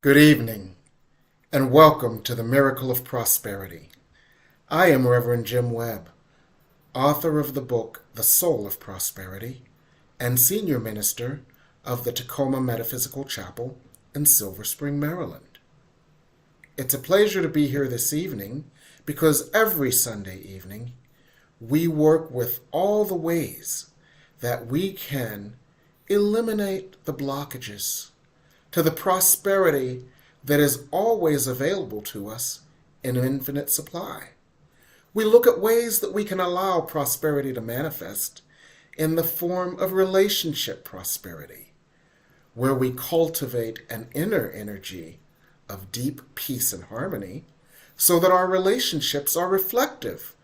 Good evening, and welcome to the Miracle of Prosperity. I am Reverend Jim Webb, author of the book The Soul of Prosperity, and senior minister of the Tacoma Metaphysical Chapel in Silver Spring, Maryland. It's a pleasure to be here this evening because every Sunday evening we work with all the ways that we can eliminate the blockages to the prosperity that is always available to us in infinite supply. We look at ways that we can allow prosperity to manifest in the form of relationship prosperity, where we cultivate an inner energy of deep peace and harmony so that our relationships are reflective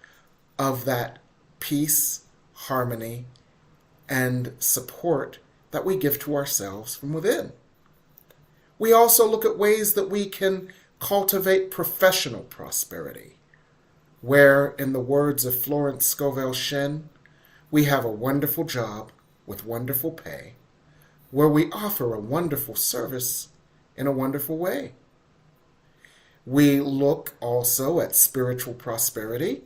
of that peace, harmony, and support that we give to ourselves from within. We also look at ways that we can cultivate professional prosperity, where, in the words of Florence Scovel Shen, we have a wonderful job with wonderful pay, where we offer a wonderful service in a wonderful way. We look also at spiritual prosperity,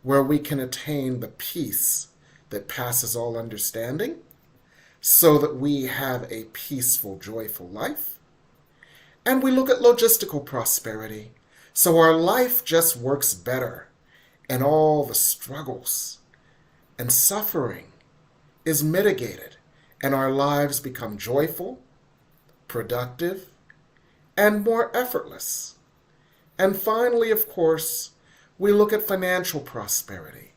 where we can attain the peace that passes all understanding, so that we have a peaceful, joyful life. And we look at logistical prosperity, so our life just works better, and all the struggles and suffering is mitigated, and our lives become joyful, productive, and more effortless. And finally, of course, we look at financial prosperity,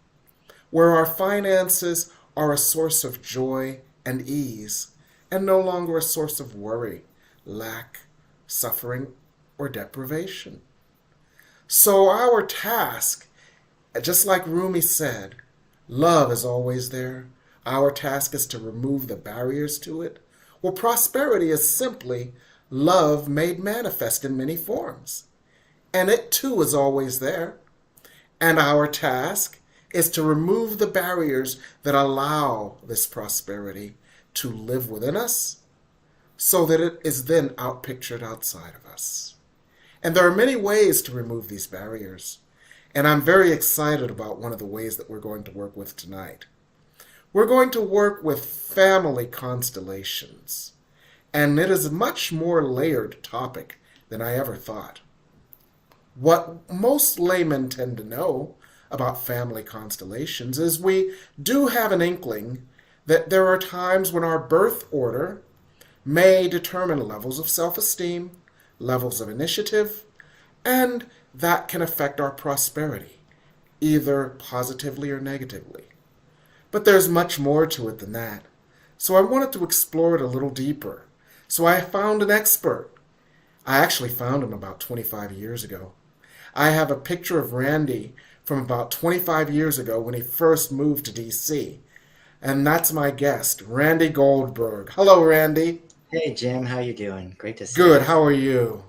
where our finances are a source of joy and ease, and no longer a source of worry, lack, suffering, or deprivation. So our task, just like Rumi said, love is always there. Our task is to remove the barriers to it. Well, prosperity is simply love made manifest in many forms. And it too is always there. And our task is to remove the barriers that allow this prosperity to live within us, so that it is then outpictured outside of us. And there are many ways to remove these barriers, and I'm very excited about one of the ways that we're going to work with tonight. We're going to work with family constellations, and it is a much more layered topic than I ever thought. What most laymen tend to know about family constellations is we do have an inkling that there are times when our birth order may determine levels of self-esteem, levels of initiative, and that can affect our prosperity, either positively or negatively. But there's much more to it than that. So I wanted to explore it a little deeper. So I found an expert. I actually found him about 25 years ago. I have a picture of Randy from about 25 years ago when he first moved to DC. And that's my guest, Randy Goldberg. Hello, Randy. Hey, Jim. How you doing? Great to see you. Good. How are you?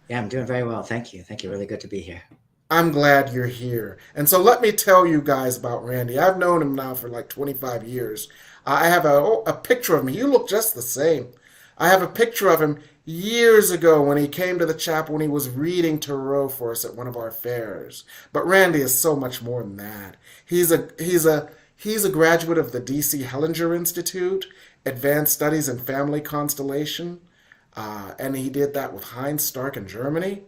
Yeah, I'm doing very well. Thank you. Thank you. Really good to be here. I'm glad you're here. And so let me tell you guys about Randy. I've known him now for like 25 years. I have a picture of him. You look just the same. I have a picture of him years ago when he came to the chapel when he was reading Tarot for us at one of our fairs. But Randy is so much more than that. He's a graduate of the DC Hellinger Institute, Advanced Studies in Family Constellation, and he did that with Heinz Stark in Germany.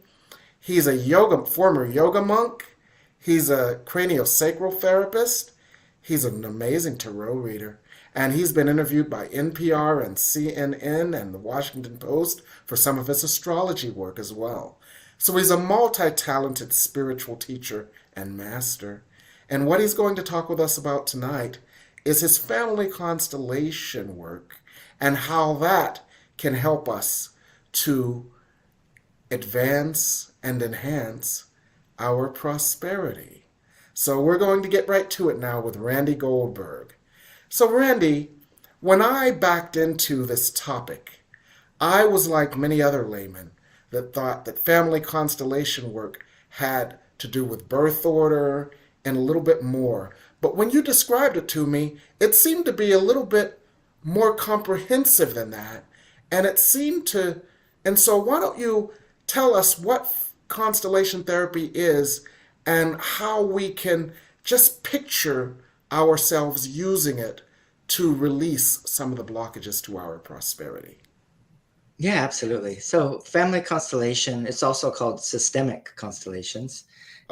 He's a former yoga monk. He's a craniosacral therapist. He's an amazing tarot reader. And he's been interviewed by NPR and CNN and the Washington Post for some of his astrology work as well. So he's a multi-talented spiritual teacher and master. And what he's going to talk with us about tonight is his family constellation work and how that can help us to advance and enhance our prosperity. So we're going to get right to it now with Randy Goldberg. So Randy, when I backed into this topic, I was like many other laymen that thought that family constellation work had to do with birth order and a little bit more. But when you described it to me, it seemed to be a little bit more comprehensive than that. And it seemed to And so, why don't you tell us what constellation therapy is and how we can just picture ourselves using it to release some of the blockages to our prosperity? Yeah, absolutely. So, family constellation, it's also called systemic constellations,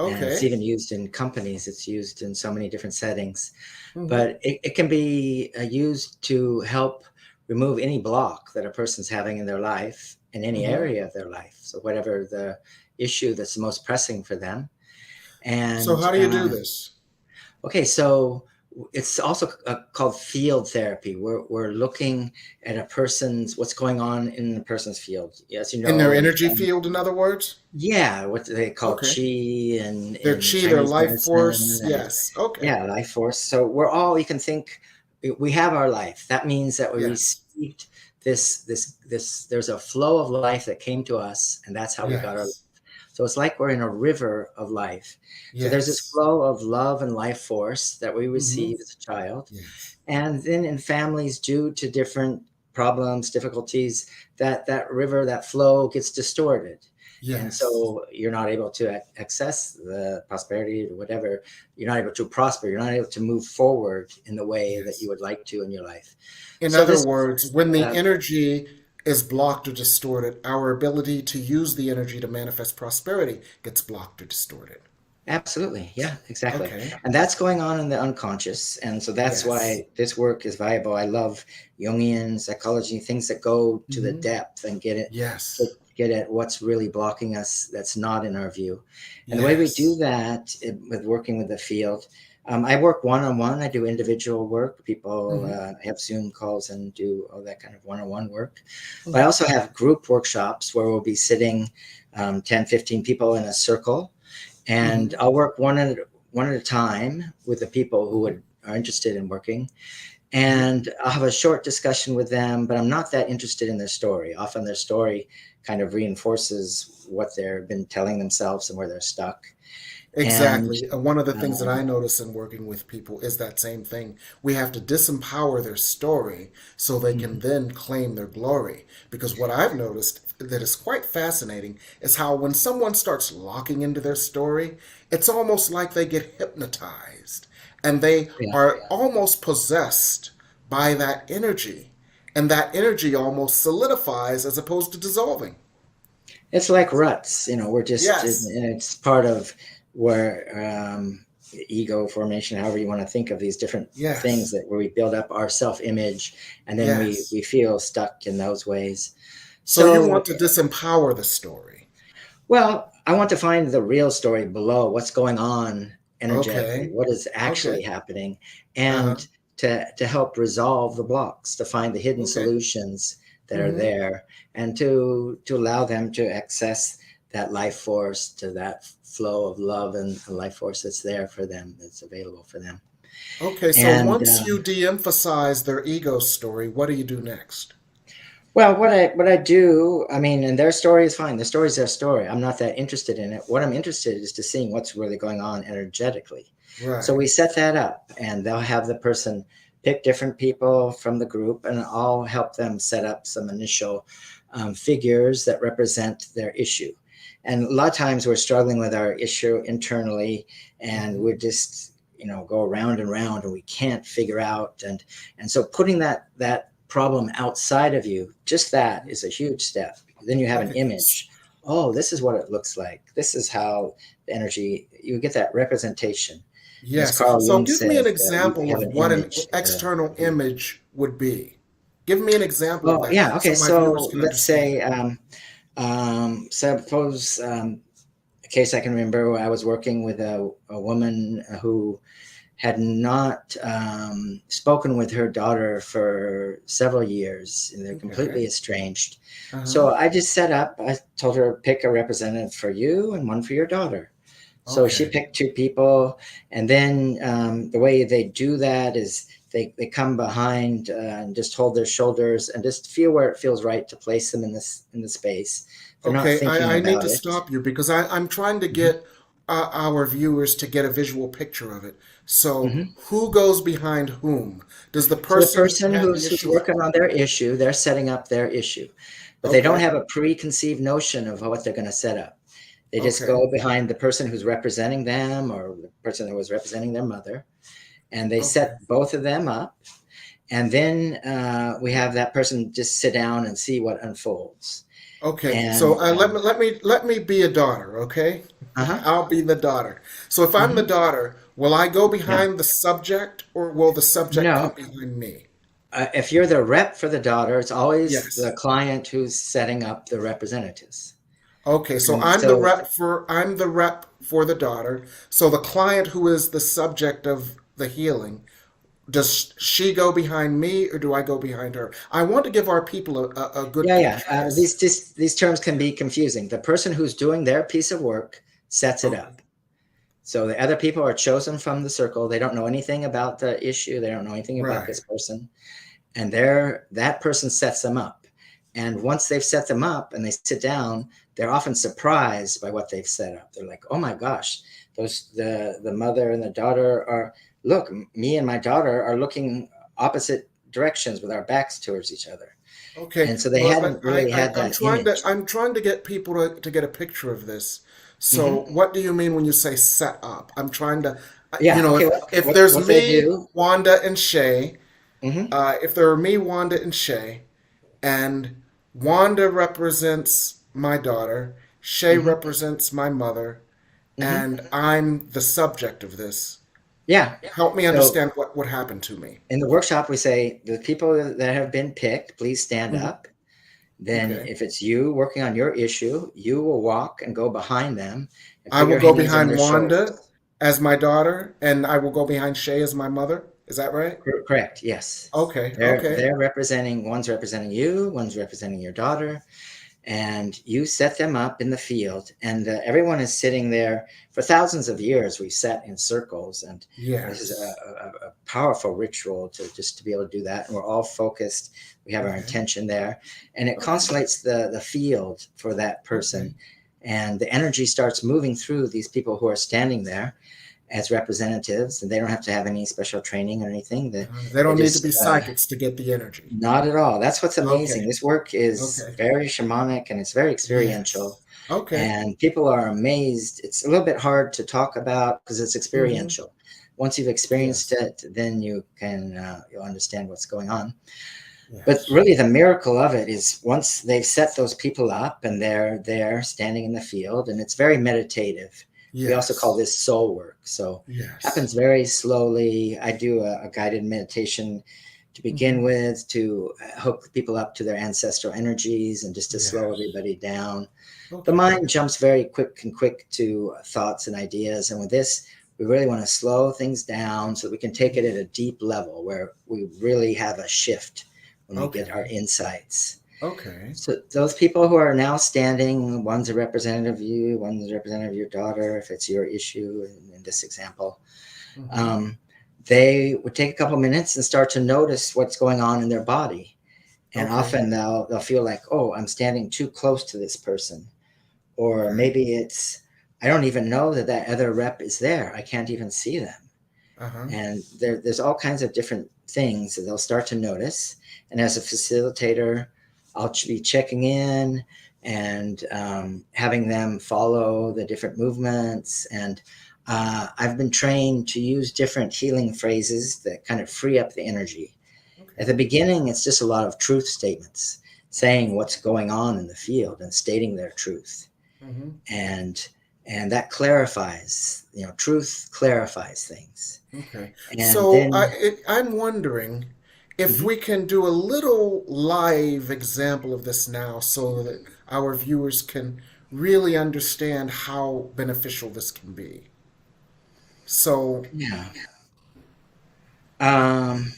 and it's Okay. even used in companies. It's used in so many different settings, Hmm. but it can be used to help remove any block that a person's having in their life in any Hmm. area of their life. So, whatever the issue that's the most pressing for them. So, And how do you do this? Okay, so it's also called field therapy. We're looking at a person's what's going on in the person's field. As you In their know, in energy field, in other words? yeah, what they call Okay. qi Their in chi, their Chinese life force. medicine, and Yes. Okay. yeah, life force. So we're all you can think we have our life. That means that we Yes. received this. There's a flow of life that came to us, and that's how we got our. Yes. So it's like we're in a river of life. So there's this Yes. flow of love and life force that we Hmm. receive as a child. Yes. And then in families, due to different problems, difficulties, that river, that flow gets distorted. And Yes. so you're not able to access the prosperity or whatever. You're not able to prosper. You're not able to move forward in the way that you Yes. would like to in your life. In So other this, words, when the uh, energy is blocked or distorted, our ability to use the energy to manifest prosperity gets blocked or distorted. absolutely. Yeah, exactly. Okay. And that's going on in the unconscious. And so that's Yes. why this work is valuable. I love Jungian psychology, things that go to the Hmm. depth and Yes. get at what's really blocking us that's not in our view. And the way we do Yes. that with working with the field, I work one on one. I do individual work. People Hmm. have Zoom calls and do all that kind of one on one work. But I Hmm. also have group workshops where we'll be sitting 10, 15 people in a circle, and Hmm. I'll work one at a time with the people who are interested in working. Hmm. And I'll have a short discussion with them, but I'm not that interested in their story. Often their story kind of reinforces what they've been telling themselves and where they're stuck. And Exactly. One of the things that um, I notice in working with people is that same thing. We have to disempower their story so they can mhm. then claim their glory. Because what I've noticed that is quite fascinating is how when someone starts locking into their story, it's almost like they get hypnotized and they Yeah, are almost possessed by that energy. And that energy almost solidifies as opposed to dissolving. it's like ruts. We're just, Yes. and it's part of where ego formation, however you want to think of these different things Yes. that where we build up our self-image, and then Yes. we feel stuck in those ways. So you So want to disempower the story. well, I want to find the real story below what's going on energetically, Okay. what is actually Okay. happening, Uh-huh. and to help resolve the blocks, to find the hidden Okay. solutions that are Mm-hmm. there, and to allow them to access that life force, to that flow of love and life force that's there for them, that's available for them. Okay, so And once you de-emphasize their ego story, what do you do next? well, what I do, I mean, and their story is fine. Their story is their story. I'm not that interested in it. What I'm interested in is to seeing what's really going on energetically. So Right. we set that up, and they'll have the person pick different people from the group, and I'll help them set up some initial figures that represent their issue. And a lot of times we're struggling with our issue internally, and Mm-hmm. we're just go around and round, and we can't figure out. And so putting that problem outside of you, just that is a huge step. Then you have an Okay. image. Oh, this is what it looks like. This is how the energy, you get that representation. And as Yes. Carl So Jung give me an says, you example have of an what an image external of you. image would be. Give me an example of Well, that yeah, okay. so my viewers So can let's understand. say, suppose a case I can remember where I was working with a woman who had not spoken with her daughter for several years, and they're Okay. completely estranged. Uh-huh. So I just set up, I told her, pick a representative for you and one for your daughter. So she Okay. picked two people. And then the way they do that is they come behind and just hold their shoulders and just feel where it feels right to place them in the space. They're not Okay, thinking I need about to it. stop you because I'm trying to Mhm. get our viewers to get a visual picture of it. So, Mhm. who goes behind whom? Does the So the person person have the who's issue? working on their issue, they're setting up their issue. but they don't Okay. have a preconceived notion of what they're going to set up. They just Okay. go behind the person who's representing them or the person that was representing their mother, and they Okay. set both of them up. And then we have that person just sit down and see what unfolds. Okay. And So let me be a daughter. Okay. uh-huh. I'll be the daughter. So if I'm the Hmm. daughter, will I go No, behind the subject, or will the subject come no. behind me? If you're the rep for the daughter, it's always the Yes. client who's setting up the representatives. Okay, so And so, I'm the rep for the daughter. So the client who is the subject of the healing, does she go behind me or do I go behind her? I want to give our people a good yeah, yeah. picture of this. These terms can be confusing. The person who's doing their piece of work sets it Okay. up. So the other people are chosen from the circle. They don't know anything about the issue. They don't know anything about Right. this person, and that person sets them up. And once they've set them up and they sit down, they're often surprised by what they've set up. They're like, "Oh my gosh, those the mother and the daughter are look. Me and my daughter are looking opposite directions with our backs towards each other." Okay. And so they Well, hadn't really had I'm that trying to image. get people to get a picture of this. So Hmm. what do you mean when you say set up? I'm trying to, Yeah. Okay. if there's What they me, do? Wanda, and Shay, Hmm. if there are me, Wanda, and Shay, and Wanda represents my daughter, Shay Hmm. represents my mother, Hmm. and I'm the subject of this. Yeah. Help me So understand what happened to me. in the workshop, we say the people that have been picked, please stand Mhm. up. Then, Okay. if it's you working on your issue, you will walk and go behind them and I put will your go hands on behind their Wanda shoulders. as my daughter, and I will go behind Shay as my mother. Is that right? Correct. Yes. Okay. They're Okay. representing, one's representing you, one's representing your daughter, and you set them up in the field. And everyone is sitting there for thousands of years. We've sat in circles, and this is Yes. a powerful ritual to just to be able to do that. And we're all focused. We have our Okay. intention there, and it Okay. constellates the field for that Okay. person. And the energy starts moving through these people who are standing there as representatives, and they don't have to have any special training or anything. They They don't need to just be psychics to get the energy. not at all. That's what's amazing. Okay. This work is Okay. very shamanic and it's very experiential. Yes. Okay. And people are amazed. It's a little bit hard to talk about because it's Mm-hmm. experiential. Once you've experienced Yes. it, then you'll understand what's going on. But Yes. really, the miracle of it is once they've set those people up and they're there standing in the field, and it's very meditative. We also call Yes. this soul work. So it Yes. happens very slowly. I do a guided meditation to begin Mm-hmm. with to hook people up to their ancestral energies and just to slow Yes. everybody down. The Okay. mind jumps very quick to thoughts and ideas. And with this, we really want to slow things down so that we can take it at a deep level where we really have a shift when we get our Okay. insights. Okay. So those people who are now standing, one's a representative of you, one's a representative of your daughter, if it's your issue in this example, Mm-hmm. um, they would take a couple minutes and start to notice what's going on in their body. And Okay. often they'll feel like, oh, I'm standing too close to this person. Or Okay. maybe it's, I don't even know that other rep is there. I can't even see them. Uh-huh. And there's all kinds of different things that they'll start to notice. And as a facilitator, I'll be checking in and having them follow the different movements. And I've been trained to use different healing phrases that kind of free up the energy. At Okay. the beginning, it's just a lot of truth statements, saying what's going on in the field and stating their truth. Mm-hmm. And that clarifies, truth clarifies things. Okay. And So then I'm wondering if mhm. we can do a little live example of this now so that our viewers can really understand how beneficial this can be. So, Yeah. Um,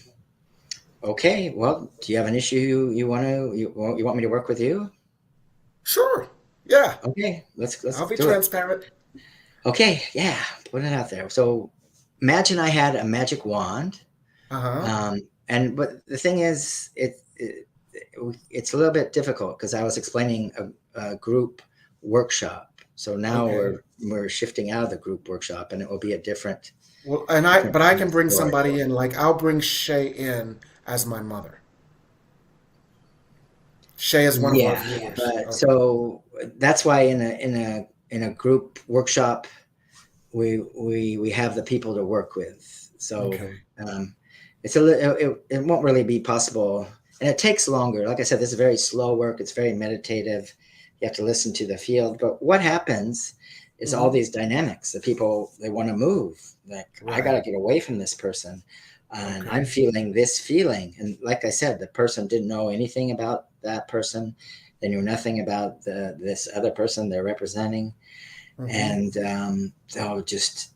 okay. Well, do you have an issue you want me to work with you? sure. Yeah. Okay, let's I'll be do it. transparent. Okay, yeah, put it out there. So imagine I had a magic wand, Uh-huh. and but the thing is, it's a little bit difficult because I was explaining a group workshop. So now Okay. we're shifting out of the group workshop, and it will be a Well, different but I kind can of bring story. somebody in. Like I'll bring Shay in as my mother. Shay is one of our Yeah, viewers. but Okay. so that's why in a group workshop we have the people to work with. So Okay. it's it won't really be possible, and it takes longer. Like I said, this is very slow work. It's very meditative. You have to listen to the field. But what happens is all Hmm. these dynamics. The people, they want to move. Like, I got to Right. get away from this person, and I'm Okay. feeling this feeling. And like I said, the person didn't know anything about that person. They knew nothing about this other person they're representing, Hmm. and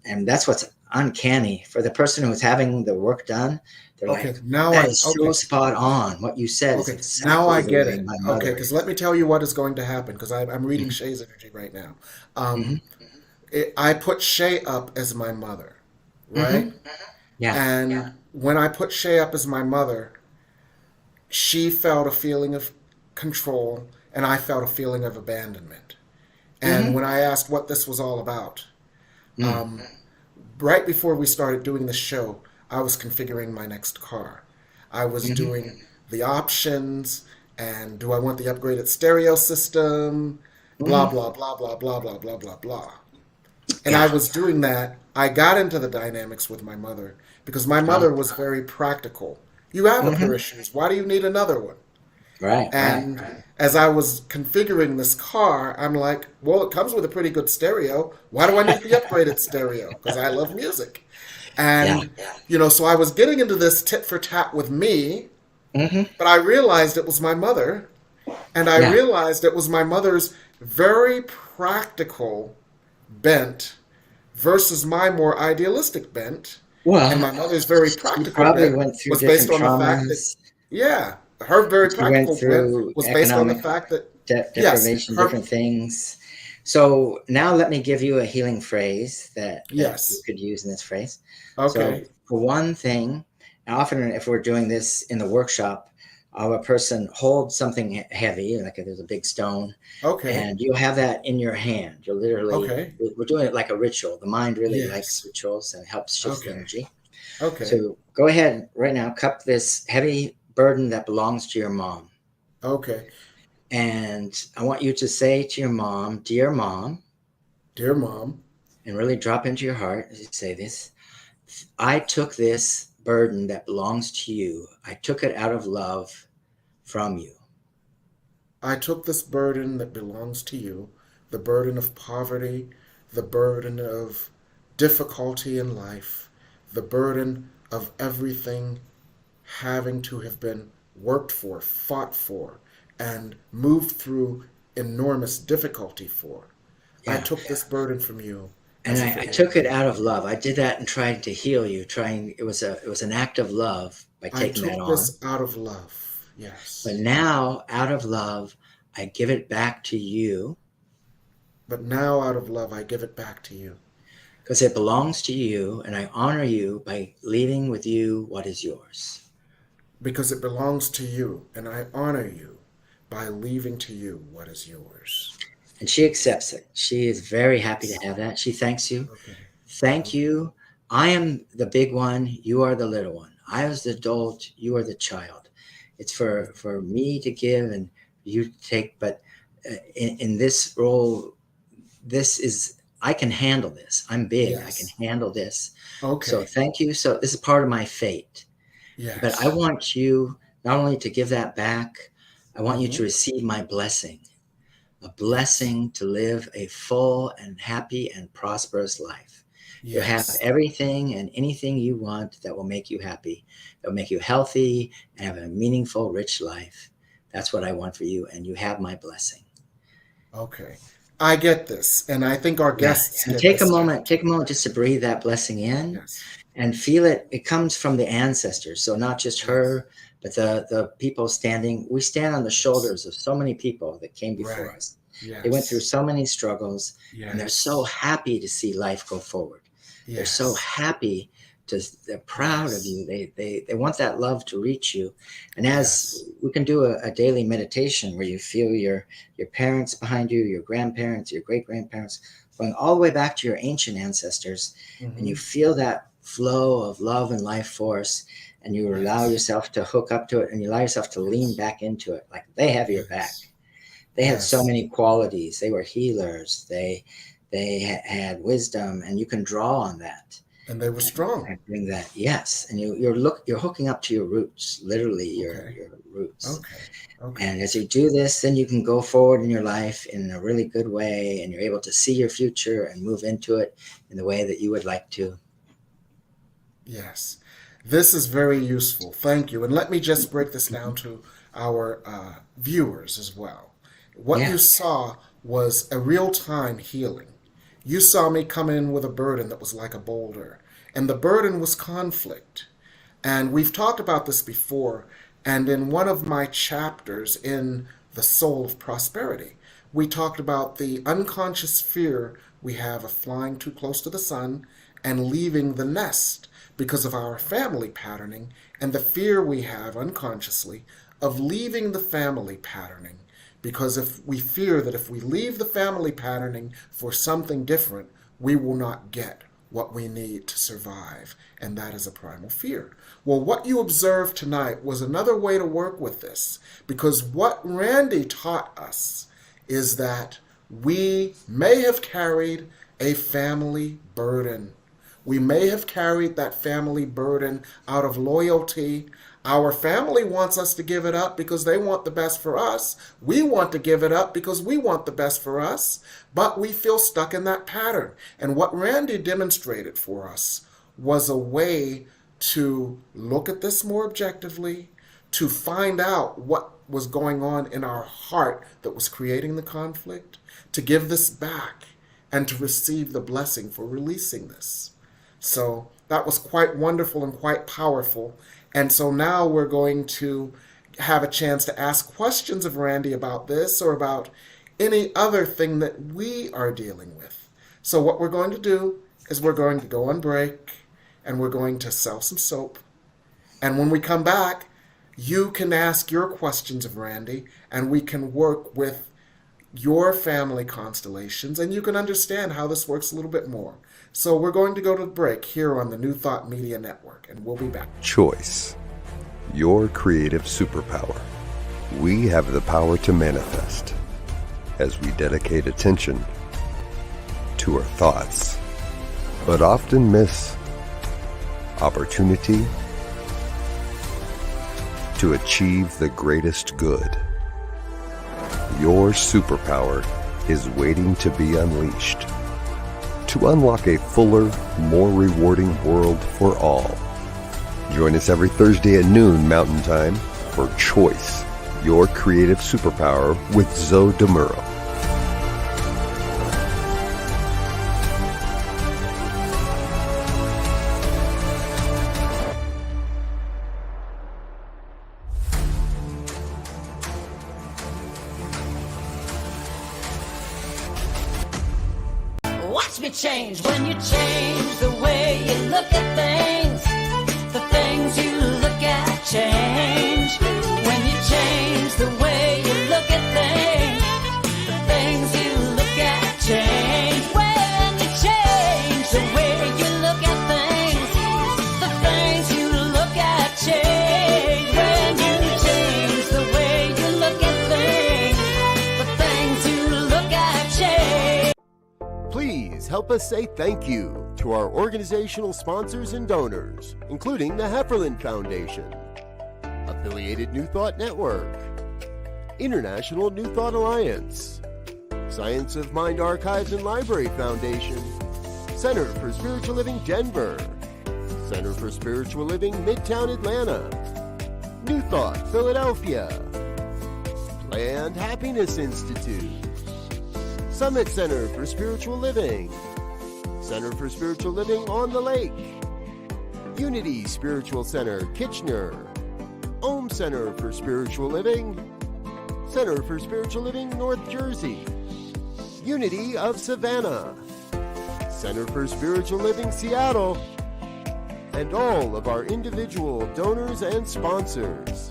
and that's what's uncanny for the person who's having the work done. They're Okay. like, Now that I. is so Okay. spot on. What you said is Okay. Now exactly I the get way it. my Okay. mother Because let is. me tell you what is going to happen. Because I'm reading Hmm. Shay's energy right now. Hmm. Um, I put Shay up as my mother, Hmm. right? Yeah. And when I put Shay up as my mother, she felt a feeling of control, and I felt a feeling of abandonment. And Hmm. when I asked what this was all about, Mm. um, right before we started doing the show, I was configuring my next car. I was Hmm. doing the options and do I want the upgraded stereo system, blah, Hmm. blah, blah, blah, blah, blah, blah, blah, blah. And I Yeah. was doing that. I got into the dynamics with my mother because my Uh, mother was very practical. You have a hmm. parishioners. Why do you need another one? Right. Right. And as I was configuring this car, I'm like, well, it comes with a pretty good stereo. Why do I need the upgraded stereo? Because I love music. Yeah. And, so I was getting into this tit for tat with me, Hmm. but I realized it was my mother. And I Yeah. realized it was my mother's very practical bent versus my more idealistic bent. And Well, my mother's very she practical probably bent went through was based different on the fact that, traumas. yeah, her very She went practical bent through was based on the economic fact that, yes, deprivation, her, different things. So now let me give you a healing phrase that you yes, could use in this phrase. So okay, for one thing, and often if we're doing this in the workshop, a person holds something heavy, like if there's a big stone, okay, and you'll have that in your hand. You're literally, okay, we're doing it like a ritual. The mind really likes yes, rituals and helps shift the okay, energy. okay, So go ahead right now, cup this heavy burden that belongs to your mom. okay. And I want you to say to your mom, dear mom, Dear mom, and really drop into your heart as you say this. I took this burden that belongs to you. I took it out of love from you. I took this burden that belongs to you, the burden of poverty, the burden of difficulty in life, the burden of everything having to have been worked for, fought for, and moved through enormous difficulty for. I Yeah. took this burden from you And as I, if I it were took it mine. out of love. I did that and tried to heal you. It was an act of love by I taking that took on. this out of love. But Yes. now, out of love, I give it back to you But now, out of love, I give it back to you because it belongs to you, and I honor you by leaving with you what is yours. because it belongs to you, and I honor you by leaving to you what is yours. And she accepts it. She is very happy to have that. She thanks you. Okay. Thank Okay. you. I am the big one. You are the little one. I was the adult. You are the child. It's for me to give and you to take. But in this role, this is, I can handle this. I'm big. I can Yes. handle this. So Okay. thank you. So this is part of my fate. But I Yes. want you not only to give that back, I want you Mm-hmm. to receive my blessing, a Yes. blessing to live a full and happy and prosperous life. You have Yes. everything and anything you want that will make you happy, that will make you healthy and have a meaningful, rich life. That's what I want for you, and you have my blessing. Okay. I get this, and I think our Yeah. guests And get this now. take a moment just to breathe that blessing in Yes. and feel it. It comes from the ancestors. So not just Yes. her, but the people standing. We stand on the Yes. shoulders of so many people that came before Right. us. They went through Yes. so many struggles, and they're so Yes. happy to see life go forward. They're so Yes. happy to, they're proud of Yes. you. They want that love to reach you. And as Yes. we can do a daily meditation where you feel your parents behind you, your grandparents, your great grandparents, going all the way back to your ancient ancestors, and you Mm-hmm. feel that flow of love and life force, and you allow yourself to hook up to it, and you allow yourself to lean back into it. Like they have your back. They had so many qualities. They were healers. They had wisdom, and you can draw on that. And they were strong. And bring that, yes. And you're hooking up to your roots, literally your roots. Okay. And as you do this, then you can go forward in your life in a really good way, and you're able to see your future and move into it in the way that you would like to. Yes. This is very useful. Thank you. And let me just break this down to our viewers as well. What you saw was a real-time healing. You saw me come in with a burden that was like a boulder, and the burden was conflict. And we've talked about this before, and in one of my chapters in The Soul of Prosperity, we talked about the unconscious fear we have of flying too close to the sun and leaving the nest because of our family patterning, and the fear we have unconsciously of leaving the family patterning. Because if we fear that if we leave the family patterning for something different, we will not get what we need to survive. And that is a primal fear. Well, what you observed tonight was another way to work with this. Because what Randy taught us is that we may have carried a family burden. We may have carried that family burden out of loyalty. Our family wants us to give it up because they want the best for us. We want to give it up because we want the best for us, but we feel stuck in that pattern. And what Randy demonstrated for us was a way to look at this more objectively, to find out what was going on in our heart that was creating the conflict, to give this back, and to receive the blessing for releasing this. So that was quite wonderful and quite powerful. And so now we're going to have a chance to ask questions of Randy about this or about any other thing that we are dealing with. So what we're going to do is we're going to go on break, and we're going to sell some soap. And when we come back, you can ask your questions of Randy, and we can work with your family constellations, and you can understand how this works a little bit more. So we're going to go to break here on the New Thought Media Network, and we'll be back. Choice, your creative superpower. We have the power to manifest as we dedicate attention to our thoughts, but often miss opportunity to achieve the greatest good. Your superpower is waiting to be unleashed to unlock a fuller, more rewarding world for all. Join us every Thursday at noon Mountain Time for Choice, your creative superpower with Zoe DeMuro. Watch me change when you change the way you look at things. The things you look at change. When you change the way you look at things. The things you look at change. When you change the way you look at things. The things you look at change. When you change the way you look at things. The things you look at change. Please help us say thank you to our organizational sponsors and donors, including the Hefferland Foundation, Affiliated New Thought Network, International New Thought Alliance, Science of Mind Archives and Library Foundation, Center for Spiritual Living Denver, Center for Spiritual Living Midtown Atlanta, New Thought Philadelphia, Planned Happiness Institute, Summit Center for Spiritual Living, Center for Spiritual Living on the Lake, Unity Spiritual Center, Kitchener, Om Center for Spiritual Living, Center for Spiritual Living, North Jersey, Unity of Savannah, Center for Spiritual Living, Seattle, and all of our individual donors and sponsors.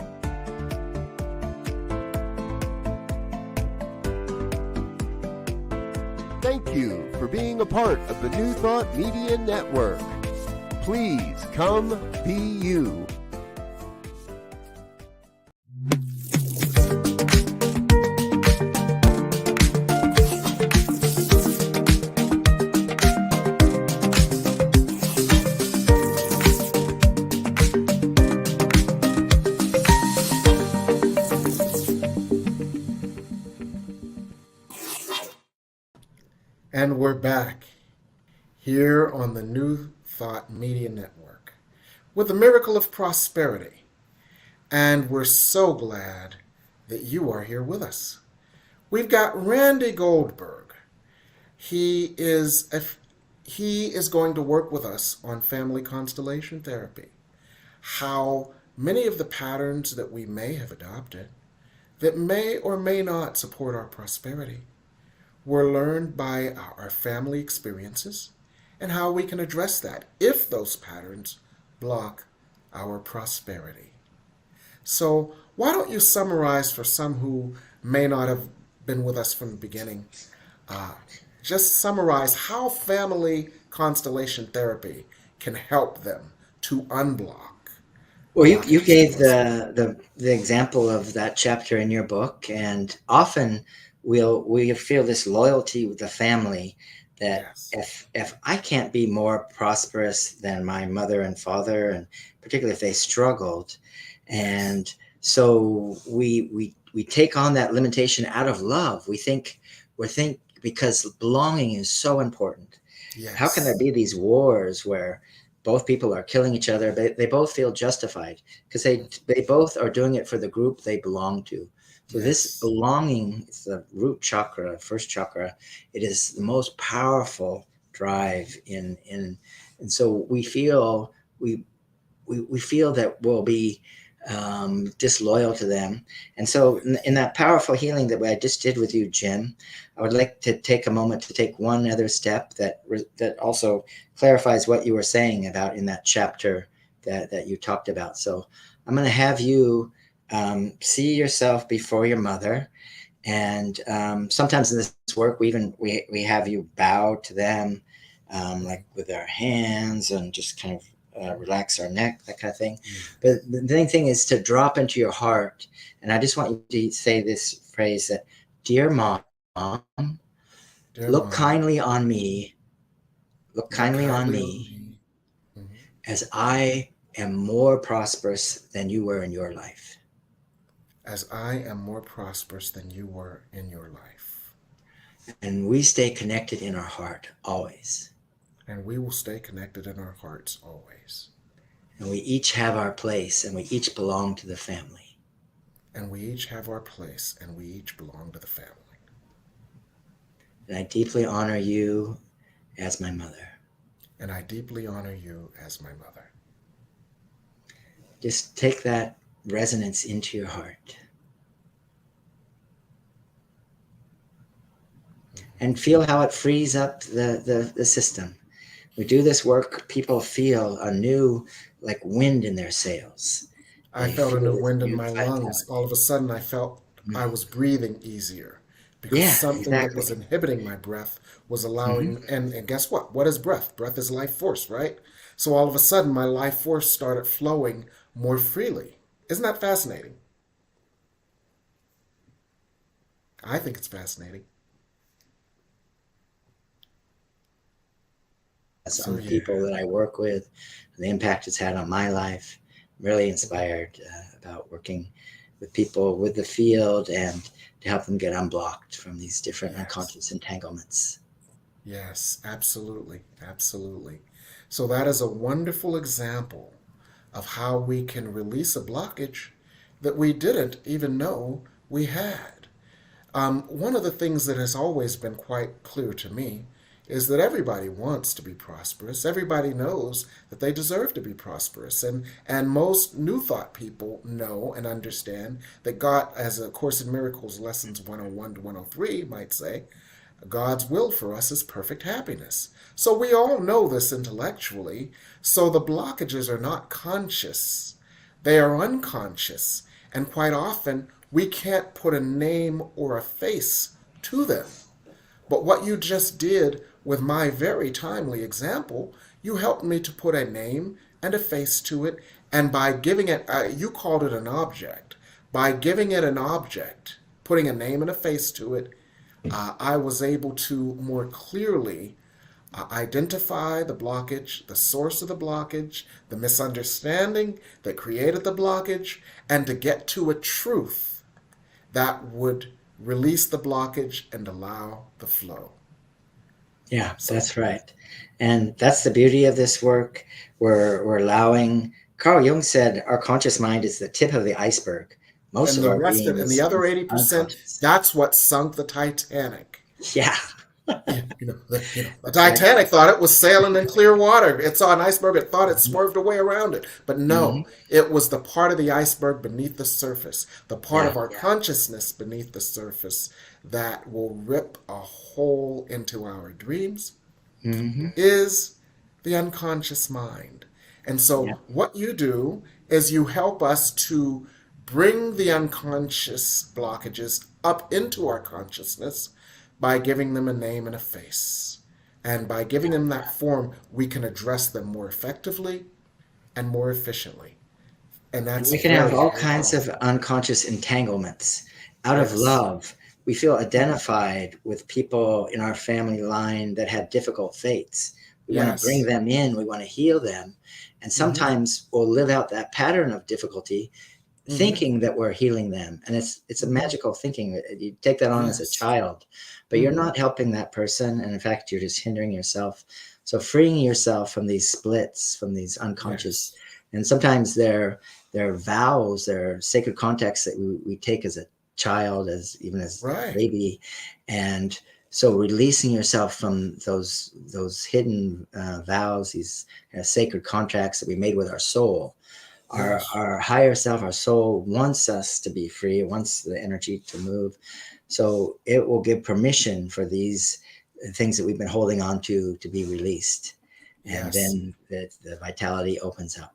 Thank you for being a part of the New Thought Media Network. Please come be you. And we're back here on the New Thought Media Network with the Miracle of Prosperity. And we're so glad that you are here with us. We've got Randy Goldberg. He is going to work with us on family constellation therapy. How many of the patterns that we may have adopted that may or may not support our prosperity were learned by our family experiences, and how we can address that if those patterns block our prosperity. So why don't you summarize for some who may not have been with us from the beginning, just summarize how family constellation therapy can help them to unblock. Well, you gave the example of that chapter in your book, and often we feel this loyalty with the family that if I can't be more prosperous than my mother and father, and particularly if they struggled, and so we take on that limitation out of love. We think because belonging is so important. Yes. How can there be these wars where both people are killing each other? They both feel justified because they both are doing it for the group they belong to. So this belonging is the root chakra, first chakra. It is the most powerful drive in and so we feel that we'll be disloyal to them. And so in that powerful healing that I just did with you, Jim, I would like to take a moment to take one other step that also clarifies what you were saying about in that chapter that you talked about. So I'm going to have you see yourself before your mother. And sometimes in this work, we have you bow to them, like with our hands, and just kind of relax our neck, that kind of thing. But the main thing is to drop into your heart. And I just want you to say this phrase that, "Dear Mom, look kindly on me. Look kindly on me as I am more prosperous than you were in your life. As I am more prosperous than you were in your life." And we stay connected in our heart always. And we will stay connected in our hearts always. And we each have our place, and we each belong to the family. And we each have our place, and we each belong to the family. And I deeply honor you as my mother. And I deeply honor you as my mother. Just take that resonance into your heart. And feel how it frees up the system. We do this work, people feel a new like wind in their sails. I felt a new wind in my lungs. All of a sudden I felt I was breathing easier. Because something that was inhibiting my breath was allowing, and guess what? What is breath? Breath is life force, right? So all of a sudden my life force started flowing more freely. Isn't that fascinating? I think it's fascinating. Some people that I work with, the impact it's had on my life. I'm really inspired about working with people with the field and to help them get unblocked from these different unconscious entanglements. Yes, absolutely. Absolutely. So that is a wonderful example of how we can release a blockage that we didn't even know we had. One of the things that has always been quite clear to me is that everybody wants to be prosperous. Everybody knows that they deserve to be prosperous. And most New Thought people know and understand that God, as A Course in Miracles Lessons 101 to 103 might say, God's will for us is perfect happiness. So we all know this intellectually. So the blockages are not conscious. They are unconscious. And quite often, we can't put a name or a face to them. But what you just did with my very timely example, you helped me to put a name and a face to it. And by giving it, you called it an object. By giving it an object, putting a name and a face to it, I was able to more clearly identify the blockage, the source of the blockage, the misunderstanding that created the blockage, and to get to a truth that would release the blockage and allow the flow. Yeah, So, that's right. And that's the beauty of this work. We're allowing, Carl Jung said, our conscious mind is the tip of the iceberg. Most and of the our rest being of, and the other is 80%, unconscious. that's what sunk the Titanic. Yeah, Yeah, the that's right. Titanic thought it was sailing in clear water. It saw an iceberg. It thought it swerved away around it. But Hmm. no, it was the part of the iceberg beneath the surface, the part Yeah. of our consciousness beneath the surface that will rip a hole into our dreams Hmm. is the unconscious mind. And Yeah. so, what you do is you help us to bring the unconscious blockages up into our consciousness by giving them a name and a face. And by giving them that form, we can address them more effectively and more efficiently. And And that's we can have very, all very kinds of powerful. unconscious entanglements. Out of Yes. love, we feel identified with people in our family line that had difficult fates. We want to bring Yes. them in, we want to heal them. And Mm-hmm. sometimes we'll live out that pattern of difficulty Mm-hmm. thinking that we're healing them. And it's a Mm-hmm. magical thinking. You take that on as a Yes. child, but you're Mm-hmm. not helping that person. And in fact, you're just hindering yourself. So freeing yourself from these splits, from these unconscious, Yes. and sometimes they're vows, they're sacred contacts that we take as a child, as even as a Right. baby. And so releasing yourself from those hidden vows, these sacred contracts that we made with our soul, Yes. our higher self, our soul wants us to be free, wants the energy to move. So it will give permission for these things that we've been holding on to be released. And Yes. then the vitality opens up.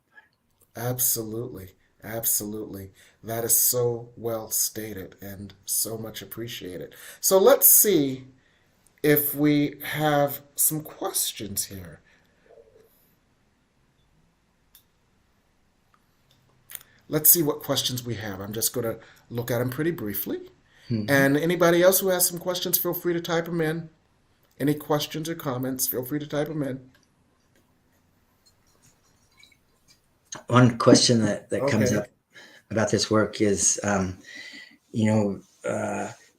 Absolutely. Absolutely. That is so well stated and so much appreciated. So let's see if we have some questions here. Let's see what questions we have. I'm just going to look at them pretty briefly. Mhm. And anybody else who has some questions, feel free to type them in. Any questions or comments, feel free to type them in. One question that comes Okay. up about this work is, you know,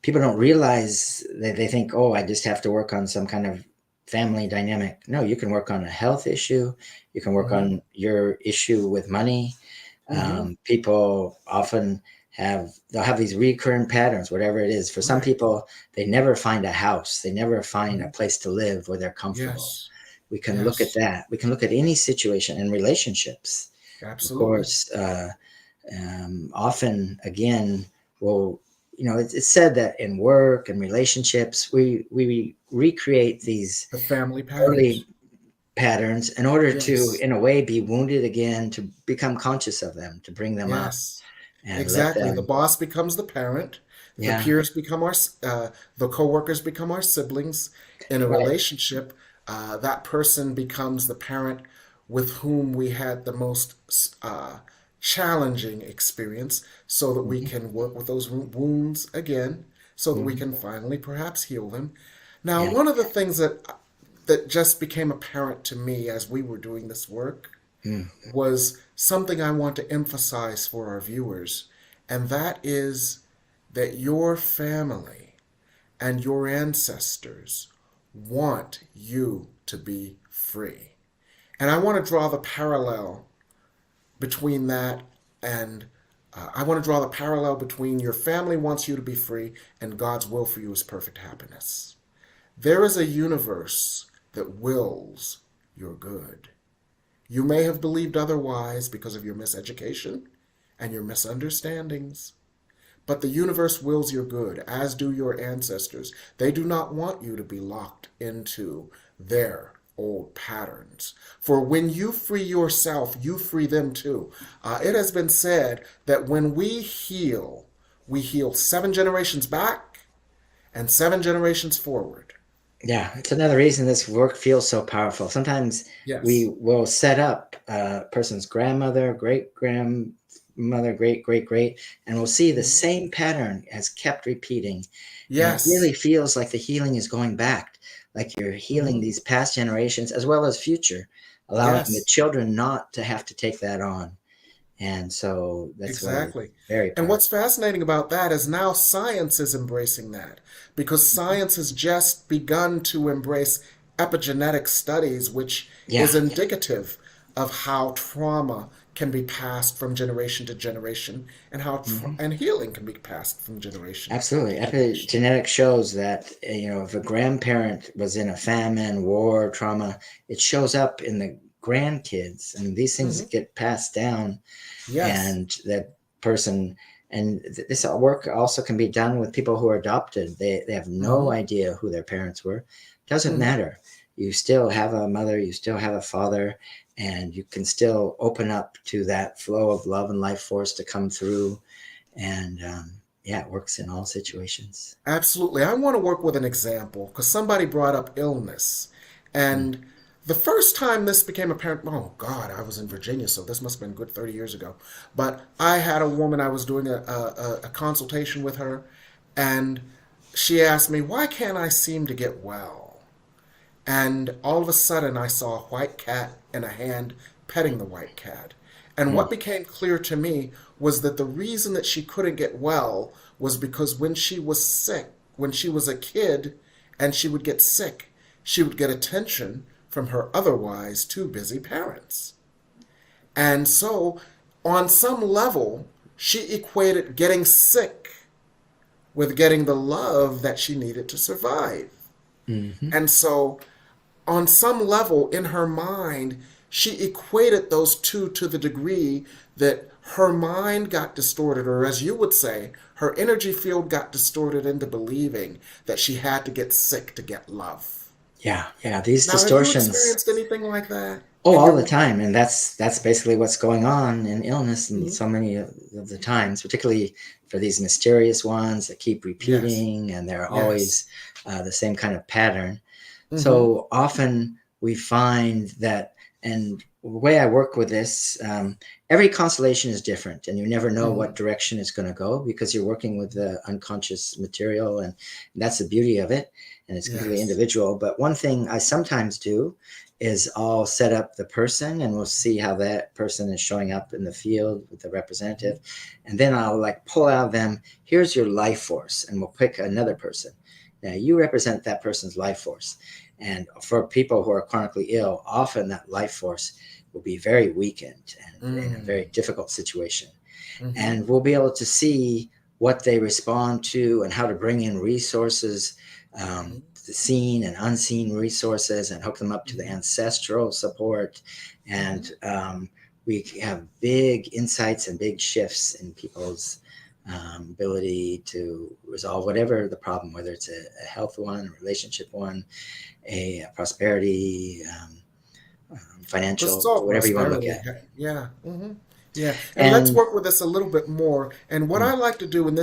people don't realize they think, oh, I just have to work on some kind of family dynamic. No, you can work on a health issue. You can work Mm-hmm. on your issue with money. Mm-hmm. People often they'll have these recurring patterns, whatever it is. For some Right. people, they never find a house. They never find a Mm-hmm. place to live where they're comfortable. Yes. We can look at Yes. that. We can look at any situation in relationships. Of Absolutely. course, often again, well, it's said that in work and relationships, we recreate these The family early patterns. patterns in order to, Yes. in a way, be wounded again, to become conscious of them, to bring them up Yes. and let Exactly. The them, boss becomes the parent. The yeah, peers become the coworkers become our siblings. In a right. relationship, that person becomes the parent with whom we had the most challenging experience, so that we Mhm, can work with those wounds again, so that we mhm. can finally perhaps heal them. Now, Yeah. one of the things that just became apparent to me as we were doing this work Mm. was something I want to emphasize for our viewers, and that is that your family and your ancestors want you to be free. And I want to draw the parallel between that and I want to draw the parallel between your family wants you to be free and God's will for you is perfect happiness. There is a universe that wills your good. You may have believed otherwise because of your miseducation and your misunderstandings. But the universe wills your good, as do your ancestors. They do not want you to be locked into their old patterns. For when you free yourself, you free them too. It has been said that when we heal 7 generations back and 7 generations forward. Yeah, it's another reason this work feels so powerful. Sometimes we Yes. will set up a person's grandmother, great grandmother, great great great, and we'll see the Mhm. same pattern has kept repeating. And it Yes. really feels like the healing is going back, like you're healing Hmm. these past generations as well as future, allowing the Yes. children not to have to take that on. And so that's why it's Exactly. very And powerful. what's fascinating about that is now science is embracing that because science has just begun to embrace epigenetic studies, which Yeah. is indicative of how trauma can be passed from generation to generation, and how and healing can be passed from generation Absolutely. to generation. Epigenetics shows that, if a grandparent was in a famine, war, trauma, it shows up in the grandkids. And these things get passed down, Yes. and that person, and this work also can be done with people who are adopted. They have no idea who their parents were. Doesn't matter. You still have a mother, you still have a father, and you can still open up to that flow of love and life force to come through. And yeah, it works in all situations. Absolutely. I want to work with an example because somebody brought up illness. And the first time this became apparent, oh God, I was in Virginia, so this must have been good 30 years ago. But I had a woman, I was doing a consultation with her, and she asked me, why can't I seem to get well? And all of a sudden, I saw a white cat and a hand petting the white cat. And what became clear to me was that the reason that she couldn't get well was because when she was sick, when she was a kid and she would get sick, she would get attention from her otherwise too busy parents. And so, on some level, she equated getting sick with getting the love that she needed to survive. And so, on some level in her mind, she equated those two to the degree that her mind got distorted, or as you would say, her energy field got distorted into believing that she had to get sick to get love. Yeah, these Now, have you distortions. experienced anything like that? Oh, in all your the mind? time, and that's basically what's going on in illness, and so many of the times, particularly for these mysterious ones that keep repeating, and they're always the same kind of pattern. So often we find that, and the way I work with this, every constellation is different, and you never know what direction it's going to go because you're working with the unconscious material, and that's the beauty of it, and it's completely individual. But one thing I sometimes do is I'll set up the person, and we'll see how that person is showing up in the field with the representative, and then I'll like pull out of them, here's your life force, and we'll pick another person. Now you represent that person's life force. And for people who are chronically ill, often that life force will be very weakened and in a very difficult situation. And we'll be able to see what they respond to and how to bring in resources, the seen and unseen resources, and hook them up to the ancestral support. And we have big insights and big shifts in people's ability to resolve whatever the problem, whether it's a health one, a relationship one, a prosperity, financial, whatever you want to look at. Yeah. Yeah. And let's And work with this a little bit more. And what I like to do in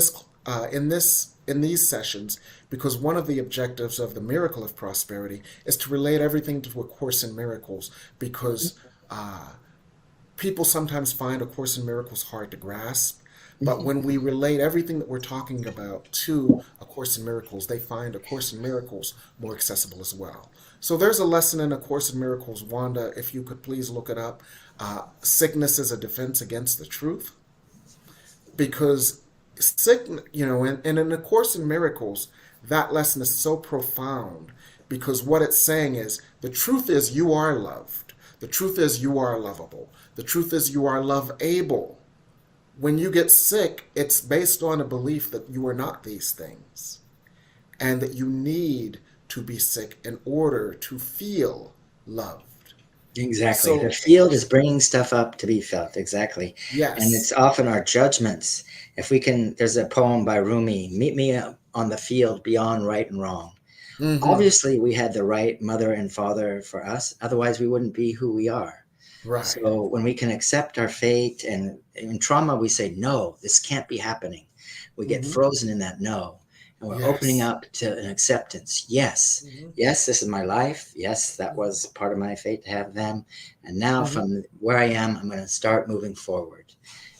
these sessions, because one of the objectives of the Miracle of Prosperity is to relate everything to A Course in Miracles, because people sometimes find A Course in Miracles hard to grasp. But when we relate everything that we're talking about to A Course in Miracles, they find A Course in Miracles more accessible as well. So there's a lesson in A Course in Miracles, Wanda, if you could please look it up. Sickness is a defense against the truth. Because and in A Course in Miracles, that lesson is so profound, because what it's saying is the truth is you are loved. The truth is you are lovable. The truth is you are love-able. When you get sick, it's based on a belief that you are not these things, and that you need to be sick in order to feel loved. exactly, So, the field is bringing stuff up to be felt. Exactly. And it's yes. often our judgments. If we can, there's a poem by Rumi, meet me on the field beyond right and wrong. Obviously, we had the right mother and father for us. Otherwise, we wouldn't be who we are. Right. So when we can accept our fate, and in trauma, we say, no, this can't be happening. We get frozen in that no. And we're opening up to an acceptance. Yes, yes, this is my life. Yes, that was part of my fate to have them. And now from where I am, I'm going to start moving forward.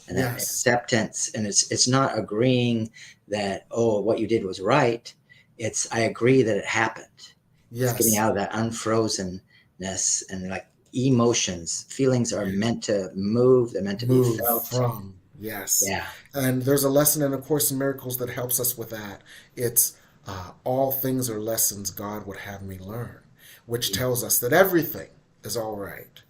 And that acceptance, and it's not agreeing that, oh, what you did was right. It's, I agree that it happened. It's getting out of that unfrozenness, and like emotions, feelings are meant to move. They're meant to be felt. From. Yes. Yeah. And there's a lesson in A Course in Miracles that helps us with that. It's all things are lessons God would have me learn. which tells us that everything is all right.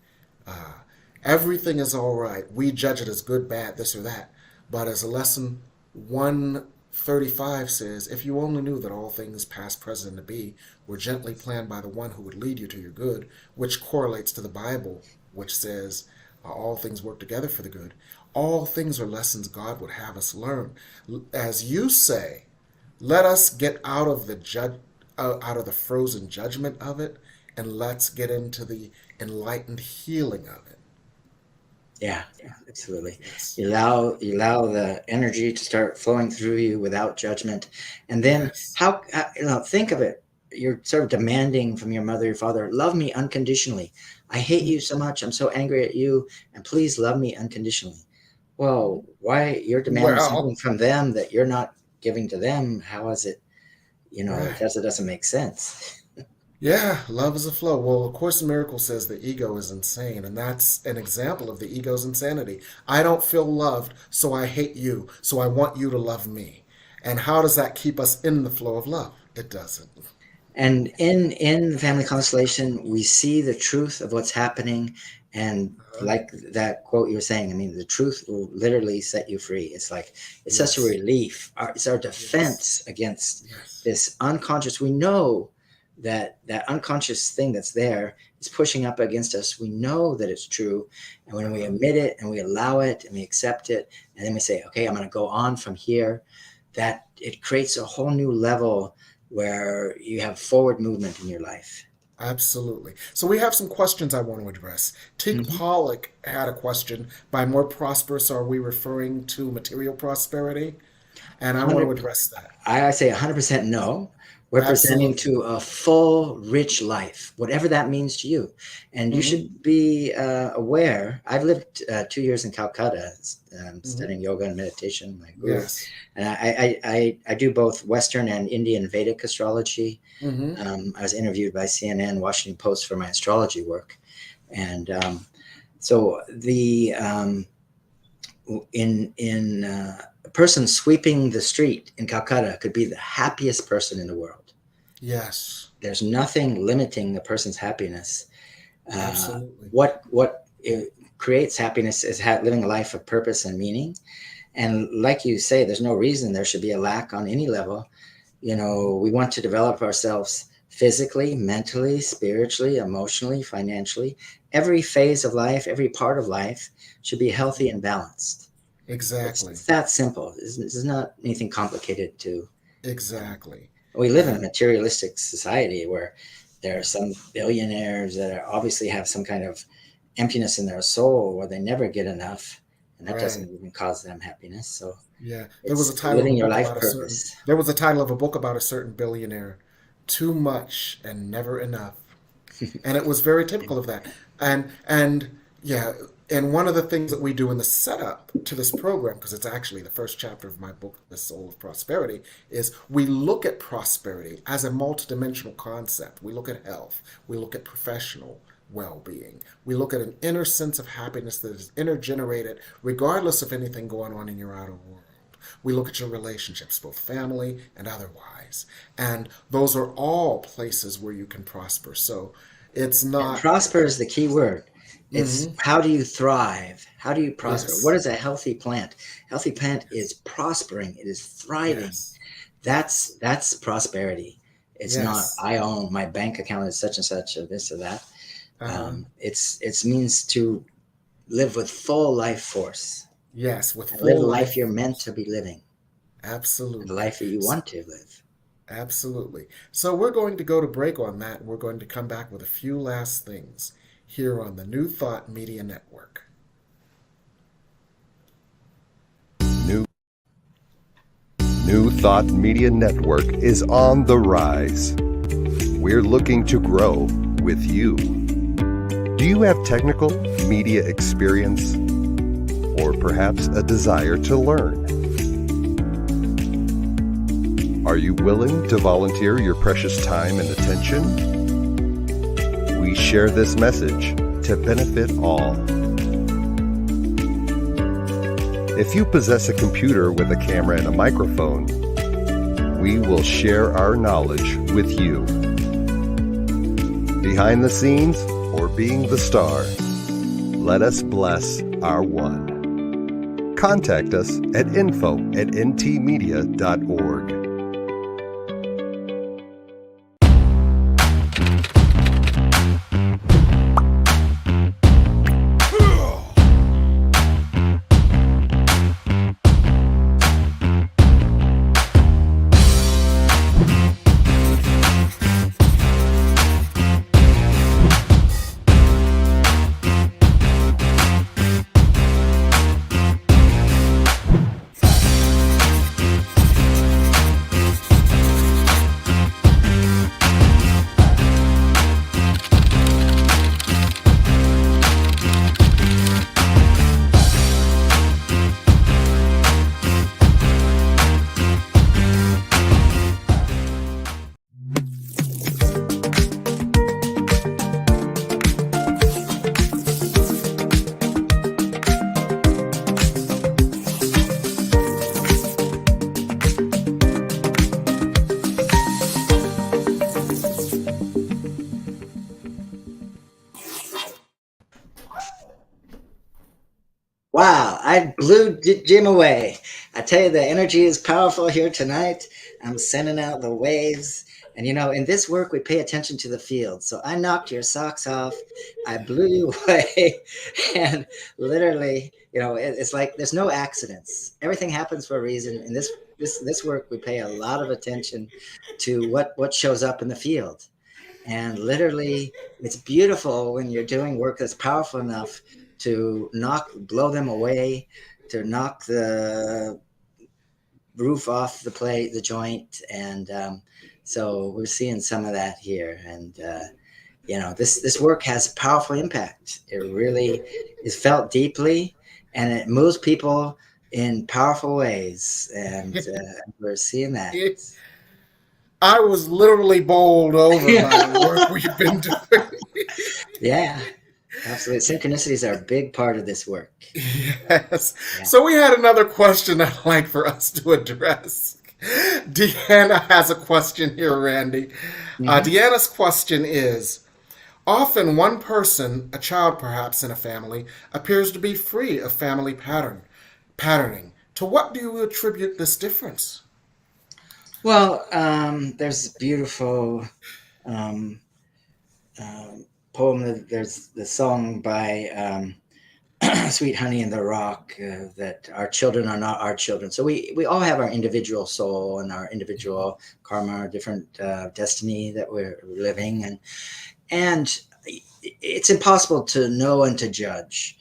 Everything is all right. We judge it as good, bad, this or that. But as a lesson 135 says, if you only knew that all things past, present, and to be were gently planned by the one who would lead you to your good, which correlates to the Bible, which says all things work together for the good. All things are lessons God would have us learn. As you say, let us get out of the frozen judgment of it, and let's get into the enlightened healing of it. Yeah, absolutely. Yes. You allow the energy to start flowing through you without judgment, and then Yes. how think of it. You're sort of demanding from your mother, your father, love me unconditionally. I hate you so much. I'm so angry at you, and please love me unconditionally. Well, why you're demanding something from them that you're not giving to them? How is it? Right. It doesn't make sense. Yeah, love is a flow. Well, A Course in Miracles says the ego is insane, and that's an example of the ego's insanity. I don't feel loved, so I hate you, so I want you to love me. And how does that keep us in the flow of love? It doesn't. And in the family constellation, we see the truth of what's happening. And like that quote you were saying, I mean, the truth will literally set you free. It's like, it's such a relief. It's our defense against this unconscious. We know that unconscious thing that's there is pushing up against us. We know that it's true. And when we admit it and we allow it and we accept it, and then we say, okay, I'm going to go on from here, that it creates a whole new level where you have forward movement in your life. Absolutely. So we have some questions I want to address. Pollock had a question. By more prosperous, are we referring to material prosperity? And I want to address that. I say 100% no. We're presenting to a full, rich life, whatever that means to you. And you should be aware. I've lived 2 years in Calcutta studying yoga and meditation, my guru. Yes. And I do both Western and Indian Vedic astrology. I was interviewed by CNN, Washington Post for my astrology work. And so the a person sweeping the street in Calcutta could be the happiest person in the world. Yes. There's nothing limiting the person's happiness. Absolutely. What creates happiness is living a life of purpose and meaning. And like you say, there's no reason there should be a lack on any level. We want to develop ourselves physically, mentally, spiritually, emotionally, financially. Every phase of life, every part of life should be healthy and balanced. Exactly. It's that simple. It's not anything complicated to. Exactly. We live in a materialistic society where there are some billionaires that obviously have some kind of emptiness in their soul where they never get enough, and that doesn't even cause them happiness. So yeah, there was a title living of a your book life about purpose. there was a title of a book about a certain billionaire, Too Much and Never Enough, and it was very typical of that. And yeah. And one of the things that we do in the setup to this program, because it's actually the first chapter of my book, The Soul of Prosperity, is we look at prosperity as a multidimensional concept. We look at health. We look at professional well-being. We look at an inner sense of happiness that is inner-generated, regardless of anything going on in your outer world. We look at your relationships, both family and otherwise. And those are all places where you can prosper. So it's not... And prosper is the key word. It's how do you thrive? How do you prosper? Yes. What is a healthy plant? Healthy plant is prospering. It is thriving. Yes. That's prosperity. It's not I own my bank account is such and such or this or that. It means to live with full life force. Yes, with full live the life you're meant to be living. Absolutely. The life that you want to live. Absolutely. So we're going to go to break on that. We're going to come back with a few last things here on the New Thought Media Network. New Thought Media Network is on the rise. We're looking to grow with you. Do you have technical media experience? Or perhaps a desire to learn? Are you willing to volunteer your precious time and attention? We share this message to benefit all. If you possess a computer with a camera and a microphone, we will share our knowledge with you. behind the scenes, or being the star. Let us bless our one. Contact us at info@ntmedia.org. Wow, I blew Jim away. I tell you, the energy is powerful here tonight. I'm sending out the waves. And in this work, we pay attention to the field. So I knocked your socks off. I blew you away. And literally, it's like there's no accidents. Everything happens for a reason. In this work, we pay a lot of attention to what shows up in the field. And literally, it's beautiful when you're doing work that's powerful enough to blow them away, to knock the roof off the joint. And so we're seeing some of that here. And, this work has powerful impact. It really is felt deeply, and it moves people in powerful ways. And we're seeing that. I was literally bowled over by the work we've been doing. Yeah. Absolutely. Synchronicities are a big part of this work. Yes. Yeah. So we had another question I'd like for us to address. Deanna has a question here, Randy. Deanna's question is, often one person, a child perhaps in a family, appears to be free of family patterning. To what do you attribute this difference? Well, there's a beautiful poem. There's the song by Sweet Honey in the Rock that our children are not our children. So we all have our individual soul and our individual karma, our different destiny that we're living, and it's impossible to know and to judge.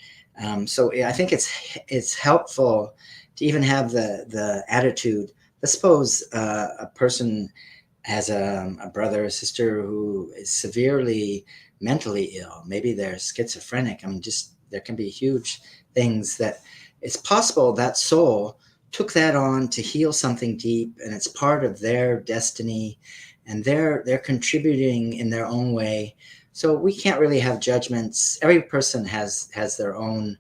So I think it's helpful to even have the attitude. Let's suppose a person has a brother or sister who is severely mentally ill. Maybe they're schizophrenic. There can be huge things that it's possible that soul took that on to heal something deep, and it's part of their destiny, and they're contributing in their own way. So we can't really have judgments. Every person has their own,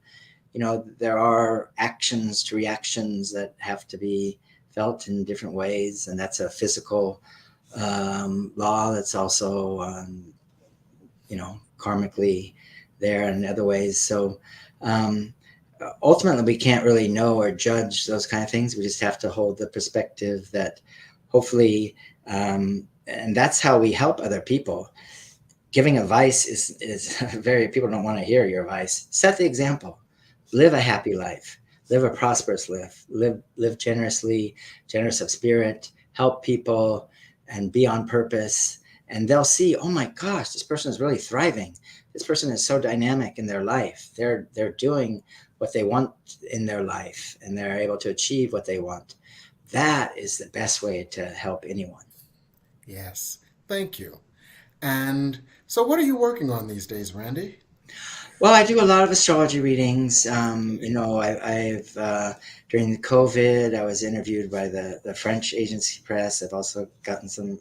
there are actions to reactions that have to be felt in different ways, and that's a physical law that's also karmically there in other ways. So ultimately we can't really know or judge those kind of things. We just have to hold the perspective that hopefully and that's how we help other people. Giving advice is people don't want to hear your advice. Set the example. Live a happy life. Live a prosperous life. Live generously, generous of spirit. Help people and be on purpose. And they'll see, oh my gosh, this person is really thriving. This person is so dynamic in their life. They're doing what they want in their life, and they're able to achieve what they want. That is the best way to help anyone. Yes, thank you. And so what are you working on these days, Randy? Well, I do a lot of astrology readings. I've during the COVID, I was interviewed by the French agency press. I've also gotten some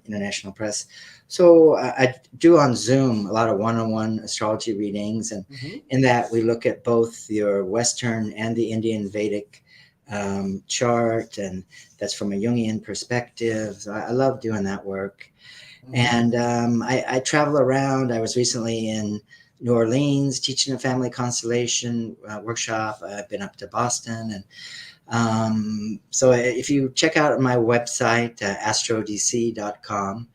international press. So I do on Zoom a lot of one-on-one astrology readings. And in that, we look at both your Western and the Indian Vedic chart, and that's from a Jungian perspective. So I love doing that work. Mhm. And I travel around. I was recently in New Orleans teaching a family constellation workshop. I've been up to Boston. And so if you check out my website, astrodc.com,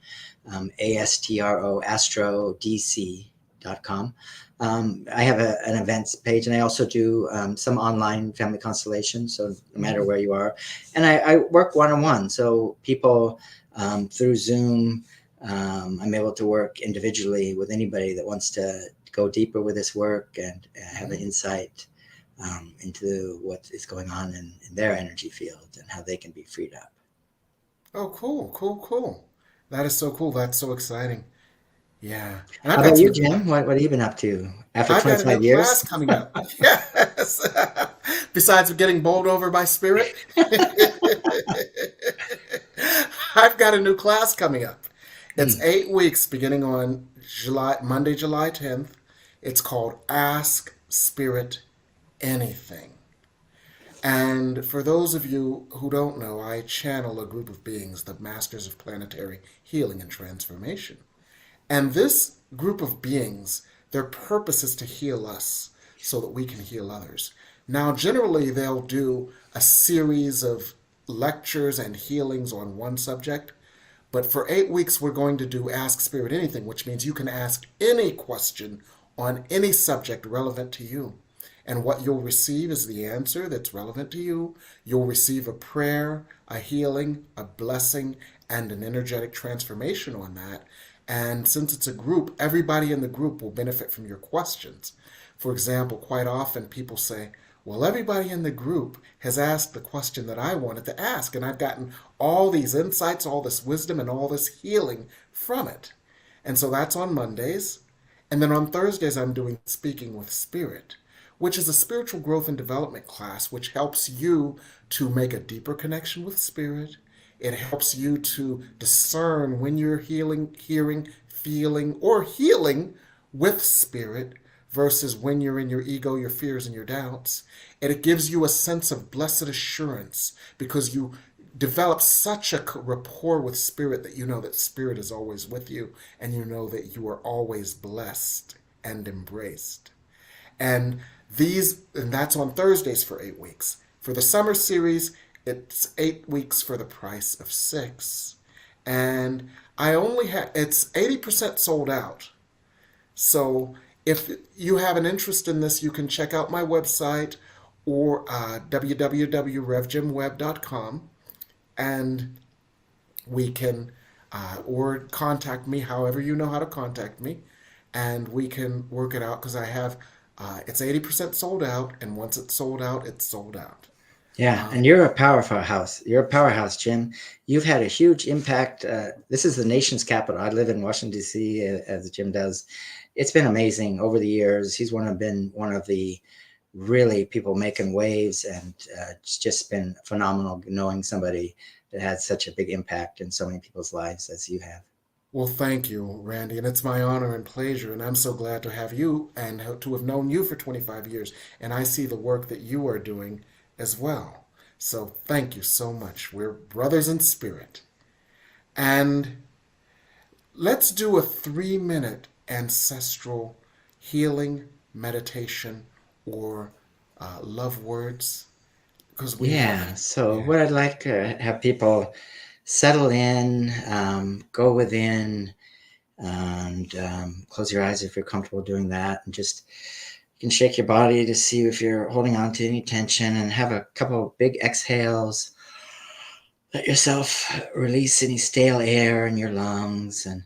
ASTRO, astrodc.com, I have an events page, and I also do some online family constellations. So no matter where you are, and I work one-on-one. So people through Zoom, I'm able to work individually with anybody that wants to go deeper with this work and have an insight into what is going on in their energy field and how they can be freed up. Oh, cool, cool, cool. That is so cool. That's so exciting. Yeah. And I've How got about some you, new Jim? What have you been up to after I've got a new 25 years? class coming up. Yes. Besides getting bowled over by spirit, I've got a new class coming up. It's 8 weeks beginning on Monday, July 10th. It's called Ask Spirit Anything. And for those of you who don't know, I channel a group of beings, the Masters of Planetary Healing and Transformation. And this group of beings, their purpose is to heal us so that we can heal others. Now, generally, they'll do a series of lectures and healings on one subject. But for 8 weeks, we're going to do Ask Spirit Anything, which means you can ask any question on any subject relevant to you. And what you'll receive is the answer that's relevant to you. You'll receive a prayer, a healing, a blessing, and an energetic transformation on that. And since it's a group, everybody in the group will benefit from your questions. For example, quite often people say, well, everybody in the group has asked the question that I wanted to ask, and I've gotten all these insights, all this wisdom, and all this healing from it. And so that's on Mondays. And then on Thursdays, I'm doing Speaking with Spirit, which is a spiritual growth and development class, which helps you to make a deeper connection with Spirit. It helps you to discern when you're healing, hearing, feeling, or healing with Spirit versus when you're in your ego, your fears, and your doubts. And it gives you a sense of blessed assurance because you develop such a rapport with Spirit that you know that Spirit is always with you and you know that you are always blessed and embraced. And that's on Thursdays for 8 weeks. For the summer series, it's 8 weeks for the price of 6. And it's 80% sold out. So if you have an interest in this, you can check out my website or www.revjimwebb.com, and we can, or contact me however you know how to contact me, and we can work it out because it's 80% sold out, and once it's sold out, it's sold out. Yeah, and you're a powerhouse. You're a powerhouse, Jim. You've had a huge impact. This is the nation's capital. I live in Washington, D.C., as Jim does. It's been amazing over the years. He's been one of the really people making waves, and it's just been phenomenal knowing somebody that had such a big impact in so many people's lives as you have. Well, thank you, Randy, and it's my honor and pleasure, and I'm so glad to have you and to have known you for 25 years, and I see the work that you are doing as well. So thank you so much. We're brothers in spirit. And let's do a 3-minute ancestral healing meditation or love words. Because what I'd like to have people settle in, go within, and close your eyes if you're comfortable doing that, and just you can shake your body to see if you're holding on to any tension, and have a couple of big exhales. Let yourself release any stale air in your lungs, and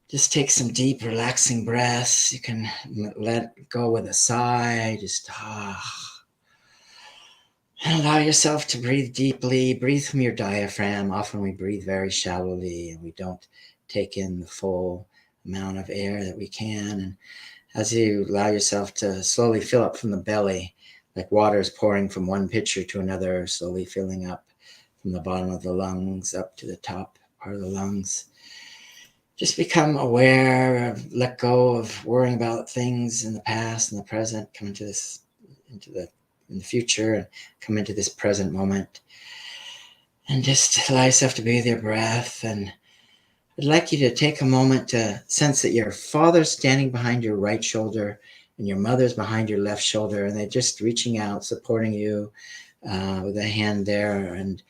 just take some deep, relaxing breaths. You can let go with a sigh, and allow yourself to breathe deeply. Breathe from your diaphragm. Often we breathe very shallowly and we don't take in the full amount of air that we can. And as you allow yourself to slowly fill up from the belly, like water is pouring from one pitcher to another, slowly filling up from the bottom of the lungs up to the top part of the lungs. Just become aware of, let go of worrying about things in the past and the present, come into the in the future and come into this present moment. And just allow yourself to be with your breath. And I'd like you to take a moment to sense that your father's standing behind your right shoulder and your mother's behind your left shoulder, and they're just reaching out, supporting you with a hand there. And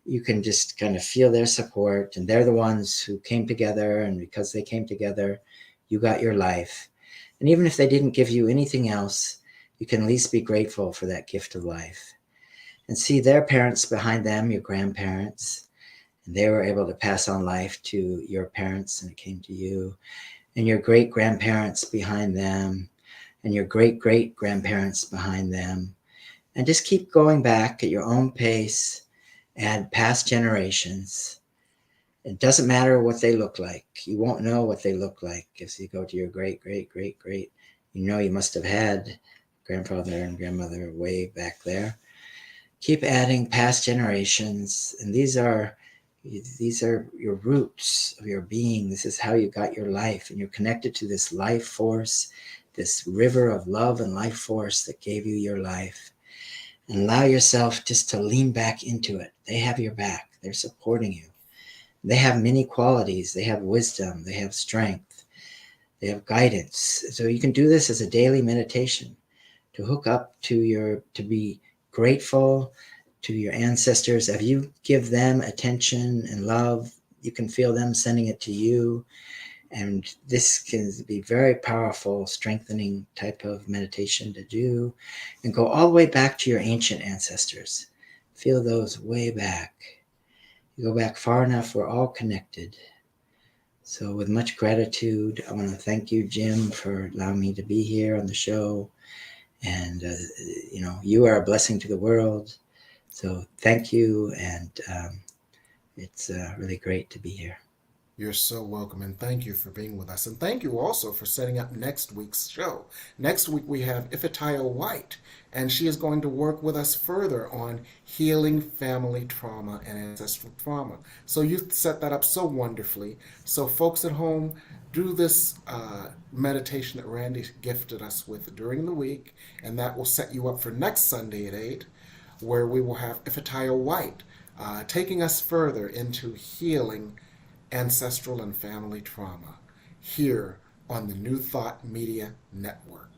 you can just kind of feel their support. And they're the ones who came together. And because they came together, you got your life. And even if they didn't give you anything else, you can at least be grateful for that gift of life. And see their parents behind them, your grandparents. And they were able to pass on life to your parents, and it came to you. And your great-grandparents behind them, and your great-great-grandparents behind them. And just keep going back at your own pace. Add past generations. It doesn't matter what they look like. You won't know what they look like if you go to your great-great-great-great. You know you must have had grandfather and grandmother way back there. Keep adding past generations, and these are your roots of your being. This is how you got your life, and you're connected to this life force, this river of love and life force that gave you your life. And allow yourself just to lean back into it. They have your back. They're supporting you. They have many qualities. They have wisdom. They have strength. They have guidance. So you can do this as a daily meditation to hook up to be grateful to your ancestors. If you give them attention and love, you can feel them sending it to you. And this can be very powerful, strengthening type of meditation to do. And go all the way back to your ancient ancestors. Feel those way back. You go back far enough, we're all connected. So with much gratitude, I want to thank you, Jim, for allowing me to be here on the show. And, you are a blessing to the world. So thank you. And it's really great to be here. You're so welcome, and thank you for being with us. And thank you also for setting up next week's show. Next week we have Ifitaya White, and she is going to work with us further on healing family trauma and ancestral trauma. So you set that up so wonderfully. So folks at home, do this meditation that Randy gifted us with during the week, and that will set you up for next Sunday at 8, where we will have Ifitaya White taking us further into healing ancestral and family trauma here on the New Thought Media Network.